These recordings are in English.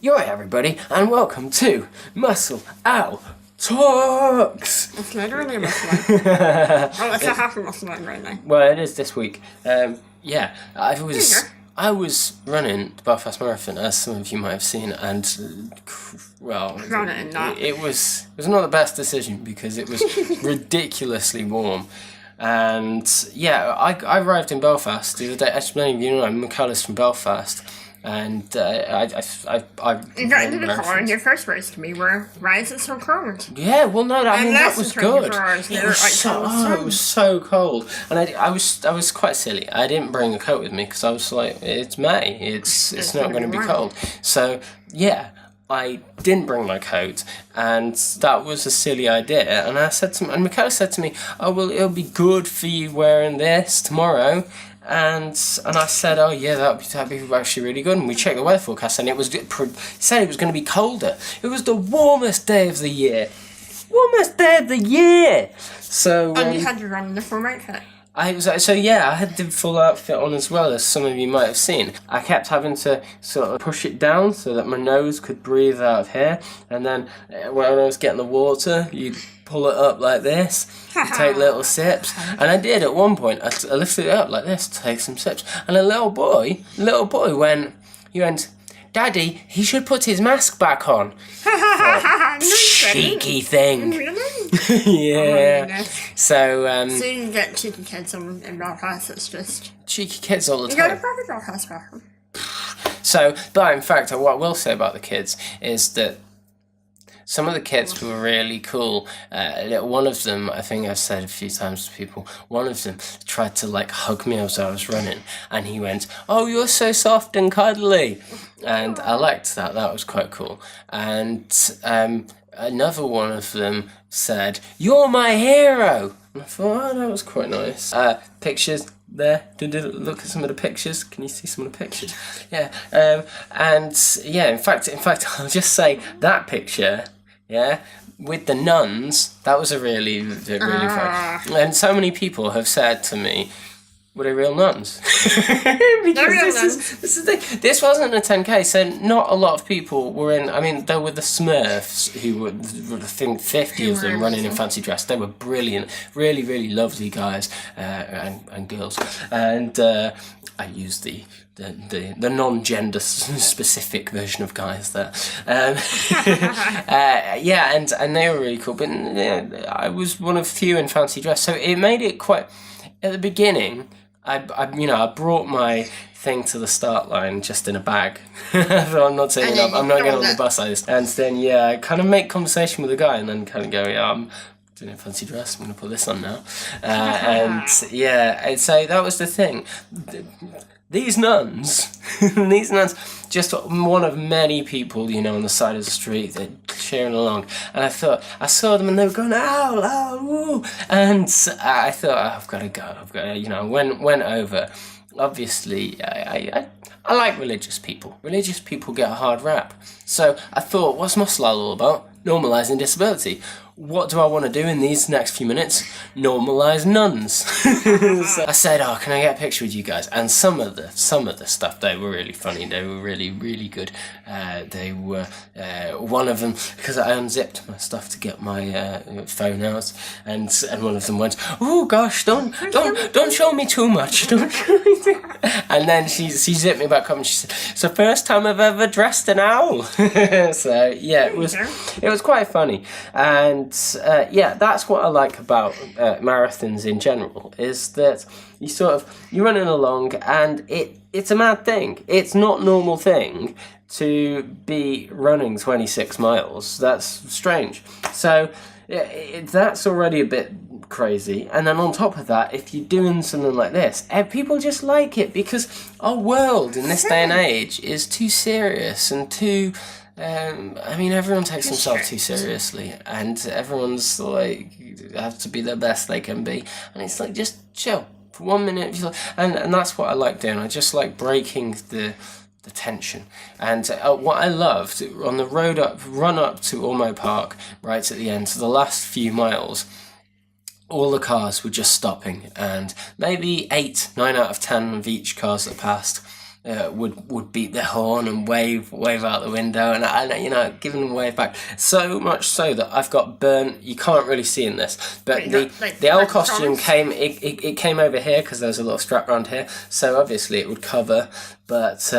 You're right, everybody, and welcome to Muscle Owl Talks! It's literally a muscle line. Oh, it's a half a muscle line right now. Well, it is this week. I was running the Belfast Marathon, as some of you might have seen, and it was not the best decision because it was ridiculously warm. And yeah, I arrived in Belfast the other day. As many of you know, I'm McCallis from Belfast. And You got into the car and your first words to me were, "Why is it so cold?" Yeah, well, no, I mean that was good. It was so cold, and I was quite silly. I didn't bring a coat with me because I was like, it's May, it's not going to be cold. So yeah, I didn't bring my coat, and that was a silly idea. And I said to and Michaela said to me, "Oh well, it'll be good for you wearing this tomorrow." And I said, oh yeah, that'd be actually really good. And we checked the weather forecast, and it said it was going to be colder. It was the warmest day of the year. So and you had to run in the full outfit. I had the full outfit on as well, as some of you might have seen. I kept having to sort of push it down so that my nose could breathe out of here, and then when I was getting the water, you'd pull it up like this, take little sips, and I did at one point. I lifted it up like this to take some sips, and a little boy went, "Daddy, he should put his mask back on." Cheeky thing. Really? Yeah. Oh, so you get cheeky kids in Belfast, it's just... cheeky kids all the time. You got a proper Belfast bathroom. So, but in fact, what I will say about the kids is that some of the kids were really cool. One of them, I think I've said a few times to people, one of them tried to hug me as I was running, and he went, "Oh, you're so soft and cuddly," and I liked that. That was quite cool. And another one of them said, "You're my hero." And I thought, oh, that was quite nice. Pictures there. Look at some of the pictures. Can you see some of the pictures? Yeah. And yeah, in fact, I'll just say that picture. Yeah, with the nuns, that was a really fun. And so many people have said to me, "Were they real nuns?" This wasn't a 10K, so not a lot of people were in. I mean, there were the Smurfs, who were, I think, 50 of them running in fancy dress. They were brilliant, really, really lovely guys and girls. And I used the non-gender specific version of guys there. Yeah, and they were really cool. But I was one of few in fancy dress, so it made it quite. At the beginning, I brought my thing to the start line just in a bag. I'm not taking up. I'm not getting on the bus. And then I kind of make conversation with the guy, and then kind of go, "Yeah, I'm doing a fancy dress. I'm going to put this on now." And so that was the thing. These nuns, just one of many people, on the side of the street that cheering along. And I saw them and they were going, "Ow, ow, woo." And I thought, I've got to go. Went over. Obviously, I like religious people. Religious people get a hard rap. So I thought, what's Muscle Owl all about? Normalising disability. What do I want to do in these next few minutes? Normalise nuns. So I said, "Oh, can I get a picture with you guys?" And some of the stuff, they were really funny. They were really, really good. They were one of them, because I unzipped my stuff to get my phone out, and one of them went, "Oh gosh, don't show me too much. Don't show me too much." And then she zipped me back up and she said, "It's the first time I've ever dressed an owl." So yeah, it was quite funny. And that's what I like about marathons in general, is that you're running along, and it's a mad thing. It's not a normal thing to be running 26 miles. That's strange. So that's already a bit crazy. And then on top of that, if you're doing something like this, people just like it, because our world in this day and age is too serious and too... everyone takes themselves too seriously, and everyone's have to be the best they can be, and it's just chill for 1 minute, and that's what I like doing. I just like breaking the tension. And what I loved on the run up to Ormo Park, right at the end, so the last few miles, all the cars were just stopping, and maybe 8, 9 out of 10 of each cars that passed would beat their horn and wave out the window, and I giving them a wave back. So much so that I've got burnt. You can't really see in this, but the owl costume came. It came over here because there was a little strap around here, so obviously it would cover. But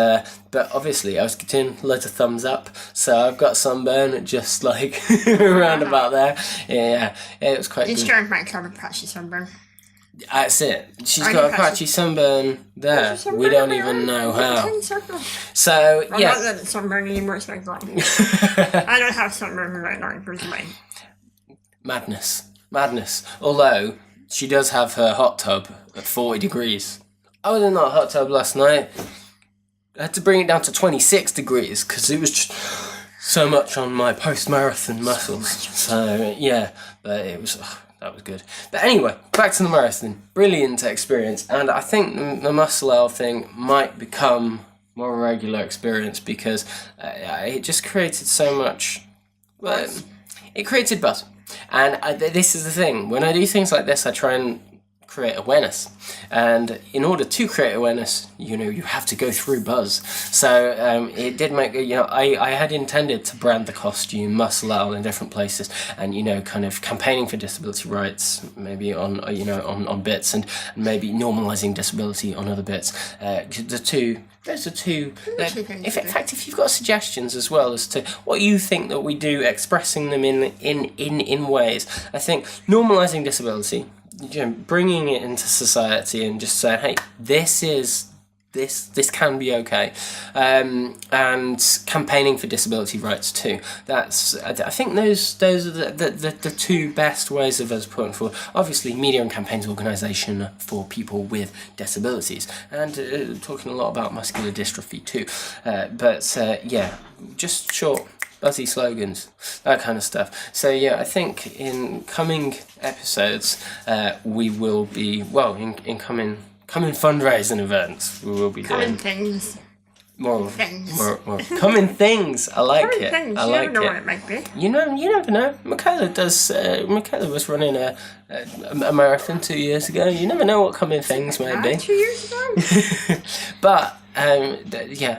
obviously I was doing loads of thumbs up, so I've got sunburn just like around about there. Yeah, it was quite good. Each girl might have a patchy sunburn. That's it. She's got a patchy sunburn there. We don't even know how. So, I'm not good at sunburn anymore, so I'm glad. I don't have sunburn right now, personally. Madness. Although, she does have her hot tub at 40 degrees. I was in that hot tub last night. I had to bring it down to 26 degrees because it was just so much on my post-marathon muscles. So, yeah, but it was... that was good. But anyway, back to the marathon. Brilliant experience. And I think the muscle L thing might become more a regular experience because it just created so much... it created buzz. And this is the thing. When I do things like this, I try and create awareness. And in order to create awareness, you have to go through buzz. So it did make, I had intended to brand the costume Muscle Owl in different places and, kind of campaigning for disability rights, maybe on bits and maybe normalising disability on other bits. Those are two. In fact, if you've got suggestions as well as to what you think that we do, expressing them in ways, I think normalising disability, bringing it into society and just saying, hey, this can be okay, and campaigning for disability rights too. I think those are the two best ways of us putting forward. Obviously, Media and Campaigns Organisation for people with disabilities, and talking a lot about muscular dystrophy too. Just short, buzzy slogans, that kind of stuff. So yeah, I think in coming episodes, we will be in coming fundraising events. We will be doing things. More common things. I like it. Things. I You like never know it. what it might be. You never know. Michaela was running a marathon 2 years ago. You never know what coming things might be. 2 years ago. But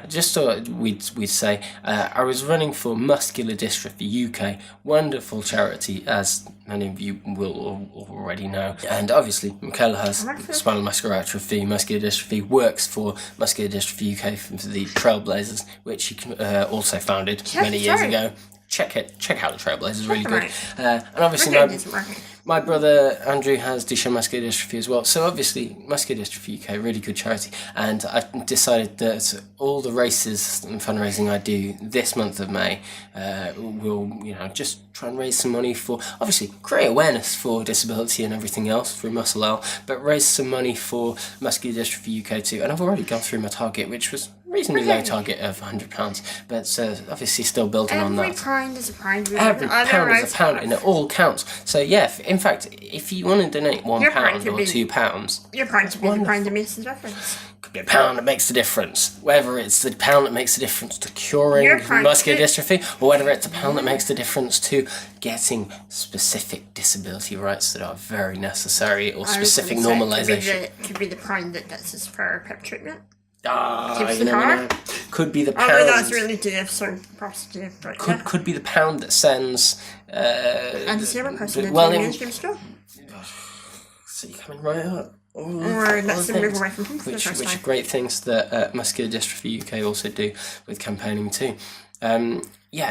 just thought we'd say I was running for Muscular Dystrophy UK, wonderful charity, as many of you will already know. And obviously, Michaela has spinal muscular atrophy, muscular dystrophy, works for Muscular Dystrophy UK for the Trailblazers, which she also founded many years ago. Check out the Trailblazers, really good. And obviously my brother Andrew has Duchenne muscular dystrophy as well, so obviously Muscular Dystrophy UK, really good charity, and I've decided that all the races and fundraising I do this month of May will just try and raise some money for, obviously create awareness for disability and everything else through Muscle L, but raise some money for Muscular Dystrophy UK too. And I've already gone through my target, which was reasonably low target of £100, but obviously still building on that. Every pound is a pound. Every pound is a pound, and it all counts. So yeah, in fact, if you want to donate £1 or £2, your pound should be the pound that makes the difference. Could be a pound that makes the difference. Whether it's the pound that makes the difference to curing muscular dystrophy, or whether it's a pound that makes the difference to getting specific disability rights that are very necessary, or specific normalisation. Could be the pound that gets us for PEP treatment. You never know. Could be the pound. Although that's really positive, but could be the pound that sends. And the same person into mainstream school. So you're coming right up. Or let's move away from home for the first which time. are great things that Muscular Dystrophy UK also do with campaigning too.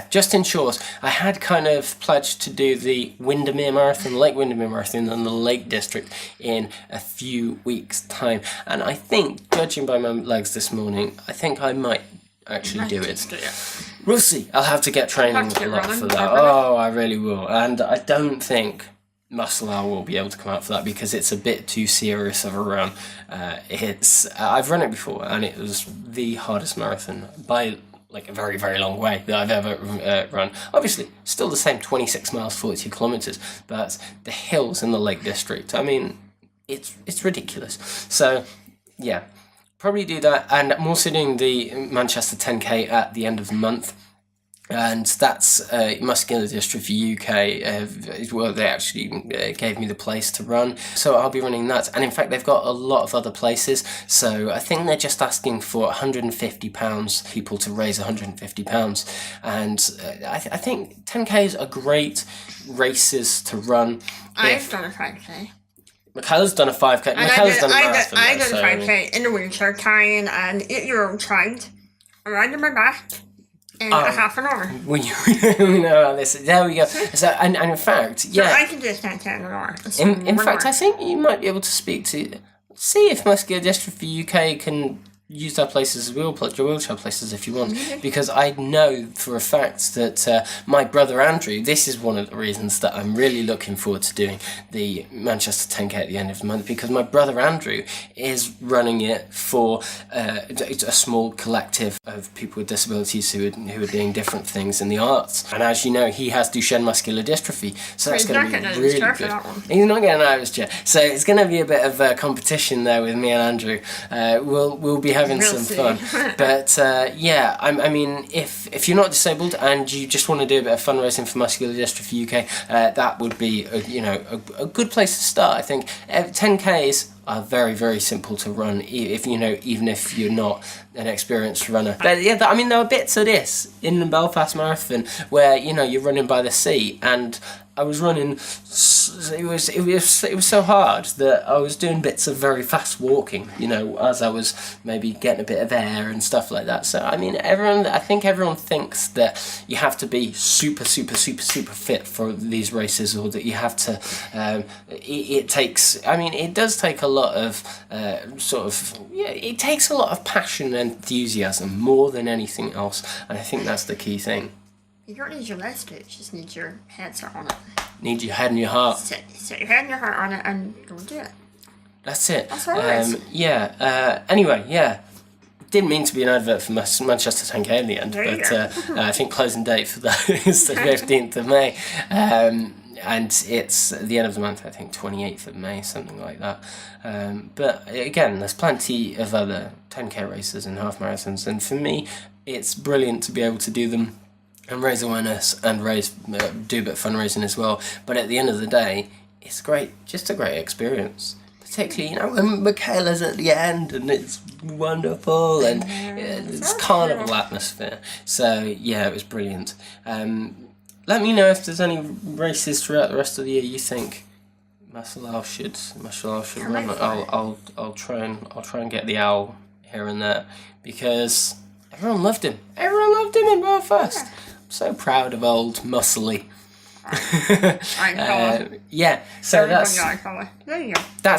Just in short, I had kind of pledged to do the Windermere Marathon, Lake Windermere Marathon, and the Lake District in a few weeks' time. And I think, judging by my legs this morning, I think I might actually do it. We'll see. I'll have to get training a lot for that. Oh, I really will. And I don't think Muscle L will be able to come out for that because it's a bit too serious of a run. I've run it before, and it was the hardest marathon by a very, very long way that I've ever run. Obviously, still the same 26 miles, 42 kilometres, but the hills in the Lake District, I mean, it's ridiculous. So, yeah, probably do that. And I'm also doing the Manchester 10K at the end of the month. And that's Muscular Dystrophy UK is where they actually gave me the place to run. So I'll be running that. And in fact, they've got a lot of other places. So I think they're just asking for £150, people to raise £150. And I think 10Ks are great races to run. I've done a 5K. Michaela's done a 5K. Michaela's done a marathon. I did a 5K in the wheelchair, carrying an 8-year-old child around my back. In a half an hour. We know how this. There we go. So, and in fact, yeah. So I can do a 10K in an hour. In fact, I think you might be able to speak to. See if Muscular Dystrophy UK can use their places as wheelchair places if you want, because I know for a fact that my brother Andrew, this is one of the reasons that I'm really looking forward to doing the Manchester 10K at the end of the month, because my brother Andrew is running it for a small collective of people with disabilities who are doing different things in the arts, and as you know, he has Duchenne muscular dystrophy, so that's going to be really good. He's not getting out of his chair, so it's going to be a bit of a competition there with me and Andrew. We'll be having some fun. But yeah, I mean, if you're not disabled and you just want to do a bit of fundraising for Muscular Dystrophy UK, that would be a good place to start. I think 10Ks are very, very simple to run, even if you're not an experienced runner. But yeah, I mean, there are bits of this in the Belfast Marathon where you're running by the sea, and I was running. It was so hard that I was doing bits of very fast walking, as I was maybe getting a bit of air and stuff like that. So I mean, I think everyone thinks that you have to be super, super, super, super fit for these races, or that you have to. It does take a lot of it takes a lot of passion and enthusiasm more than anything else, and I think that's the key thing. You don't need your legs to, you just need your head set on it. Need your head and your heart. Set your head and your heart on it and go do it. That's it. That's all it is. Yeah. Anyway, yeah. Didn't mean to be an advert for Manchester 10K in the end, but I think closing date for that is the 15th of May. And it's at the end of the month, I think 28th of May, something like that. But again, there's plenty of other 10K races and half marathons, and for me, it's brilliant to be able to do them and raise awareness and do a bit of fundraising as well. But at the end of the day, it's just a great experience. Particularly, when Michaela's at the end and it's wonderful and it's carnival atmosphere. So yeah, it was brilliant. Let me know if there's any races throughout the rest of the year you think Muscle Owl should run. I'll try and get the owl here and there, because everyone loved him. Everyone loved him in Belfast. Yeah. I'm so proud of old Muscly. Yeah, so that's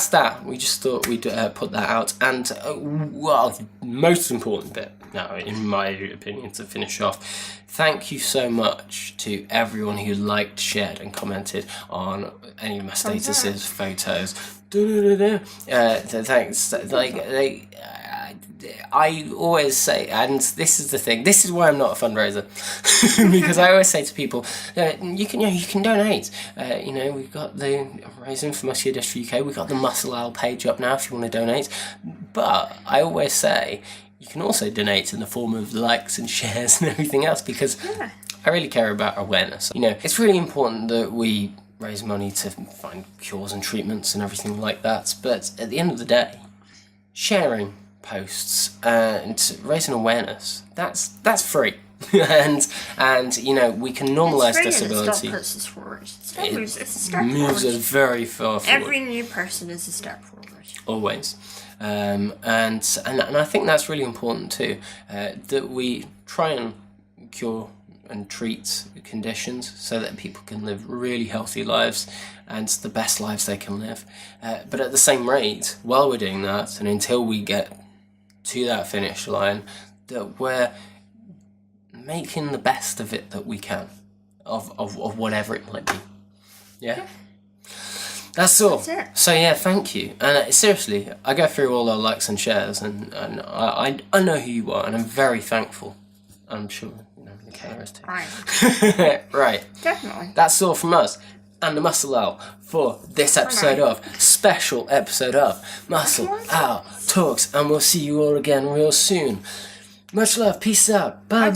that. We just thought we'd put that out, and the most important bit now, in my opinion, to finish off, thank you so much to everyone who liked, shared and commented on any of my statuses, photos. Thanks. I always say, and this is the thing, this is why I'm not a fundraiser, because I always say to people, you can donate. We've got the Raising for Muscular Dystrophy UK, we've got the Muscle Owl page up now if you want to donate. But I always say, you can also donate in the form of likes and shares and everything else, because I really care about awareness. It's really important that we raise money to find cures and treatments and everything like that, but at the end of the day, sharing posts and raising awareness, that's free. and we can normalise disability. It moves us very far forward. Every new person is a step forward. Always. And I think that's really important too, that we try and cure and treat conditions so that people can live really healthy lives and the best lives they can live. But at the same rate, while we're doing that, and until we get to that finish line, that we're making the best of it that we can, of whatever it might be. Yeah? That's all. That's it. So yeah, thank you. And seriously, I go through all our likes and shares, and I know who you are, and I'm very thankful. I'm sure Michaela is too. Right. Right. Definitely. That's all from us and the Muscle Owl for this special episode of Muscle Owl Talks, and we'll see you all again real soon. Much love. Peace out. Bye.